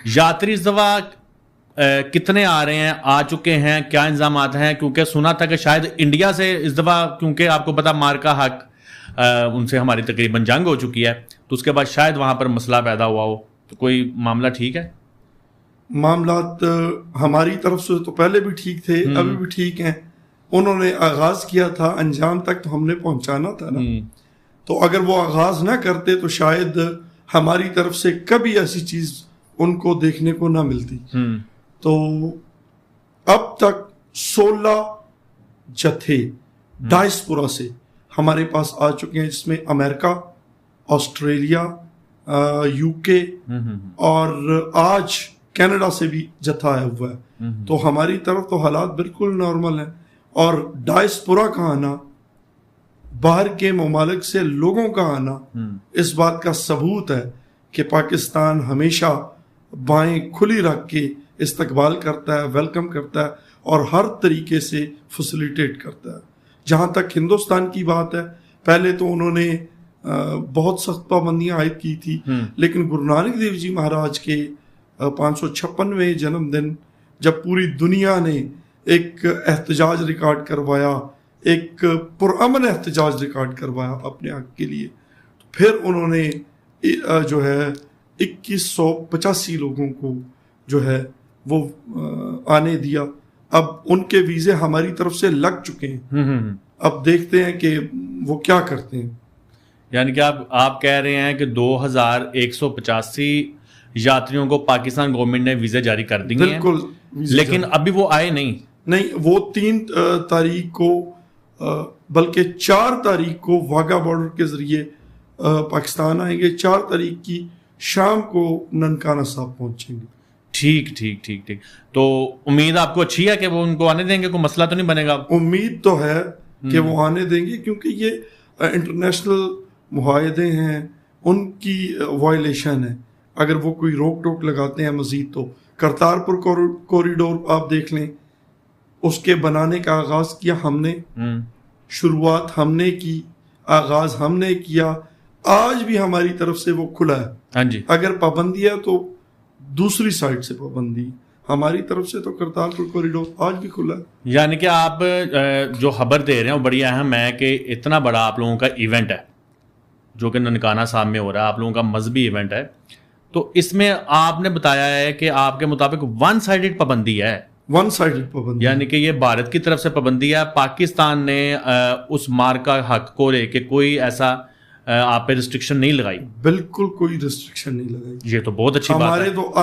یاتری اس دفعہ کتنے آ رہے ہیں, آ چکے ہیں, کیا انتظامات ہیں؟ کیونکہ سنا تھا کہ شاید انڈیا سے اس دفعہ, کیونکہ آپ کو پتا مارکا حق ان سے ہماری تقریباً جنگ ہو چکی ہے, تو اس کے بعد شاید وہاں پر مسئلہ پیدا ہوا ہو, تو کوئی معاملہ ٹھیک ہے؟ معاملات ہماری طرف سے تو پہلے بھی ٹھیک تھے, ابھی بھی ٹھیک ہیں. انہوں نے آغاز کیا تھا, انجام تک تو ہم نے پہنچانا تھا نا. تو اگر وہ آغاز نہ کرتے تو شاید ہماری طرف سے کبھی ایسی چیز ان کو دیکھنے کو نہ ملتی. تو اب تک 16 جتھے ڈائسپورا سے ہمارے پاس آ چکے ہیں, جس میں امریکہ, آسٹریلیا, یو کے اور آج کینیڈا سے بھی جتھا آیا ہوا ہے. تو ہماری طرف تو حالات بالکل نارمل ہیں. اور ڈائسپورا کا آنا, باہر کے ممالک سے لوگوں کا آنا, اس بات کا ثبوت ہے کہ پاکستان ہمیشہ بائیں کھلی رکھ کے استقبال کرتا ہے, ویلکم کرتا ہے اور ہر طریقے سے فیسیلیٹیٹ کرتا ہے. جہاں تک ہندوستان کی بات ہے, پہلے تو انہوں نے بہت سخت پابندیاں عائد کی تھی, لیکن گرو نانک دیو جی مہاراج کے 556ویں جنم دن جب پوری دنیا نے ایک احتجاج ریکارڈ کروایا, ایک پرامن احتجاج ریکارڈ کروایا اپنے حق کے لیے, تو پھر انہوں نے جو ہے 2185 لوگوں کو جو ہے وہ آنے دیا. اب ان کے ویزے ہماری طرف سے لگ چکے ہیں, اب دیکھتے ہیں کہ وہ کیا کرتے ہیں. یعنی کہ آپ کہہ رہے ہیں کہ 2185 یاتریوں کو پاکستان گورنمنٹ نے ویزے جاری کر دیے ہیں, بالکل, لیکن ابھی وہ آئے نہیں. وہ 3 تاریخ کو بلکہ 4 تاریخ کو واگا بارڈر کے ذریعے پاکستان آئیں گے, 4 تاریخ کی شام کو ننکانہ صاحب پہنچیں گے. ٹھیک. تو امید آپ کو اچھی ہے کہ وہ ان کو آنے دیں گے, کوئی مسئلہ تو نہیں بنے گا؟ امید تو ہے کہ وہ آنے دیں گے, کیونکہ یہ انٹرنیشنل معاہدے ہیں, ان کی وائلیشن ہے. اگر وہ کوئی روک ٹوک لگاتے ہیں مزید, تو کرتارپور کوریڈور آپ دیکھ لیں, اس کے بنانے کا آغاز کیا ہم نے, شروعات ہم نے کی, آغاز ہم نے کیا, آج بھی ہماری طرف سے وہ کھلا ہے. ہاں جی, اگر پابندی ہے تو دوسری سائڈ سے پابندی, ہماری طرف سے تو کرتارپور کوریڈور آج بھی کھلا ہے. یعنی کہ آپ جو خبر دے رہے ہیں وہ بڑی اہم ہے کہ اتنا بڑا آپ لوگوں کا ایونٹ ہے جو کہ ننکانہ صاحب میں ہو رہا ہے, آپ لوگوں کا مذہبی ایونٹ ہے, تو اس میں آپ نے بتایا ہے کہ آپ کے مطابق 1 سائیڈڈ پابندی ہے. 1 سائیڈڈ پابندی, یعنی کہ یہ بھارت کی طرف سے پابندی ہے, پاکستان نے اس مارکا حق کو لے کے کوئی ایسا آپ پہ ریسٹرکشن نہیں لگائی؟ بالکل کوئی ریسٹرکشن نہیں لگائی. یہ تو بہت اچھی بات ہے. ہمارے تو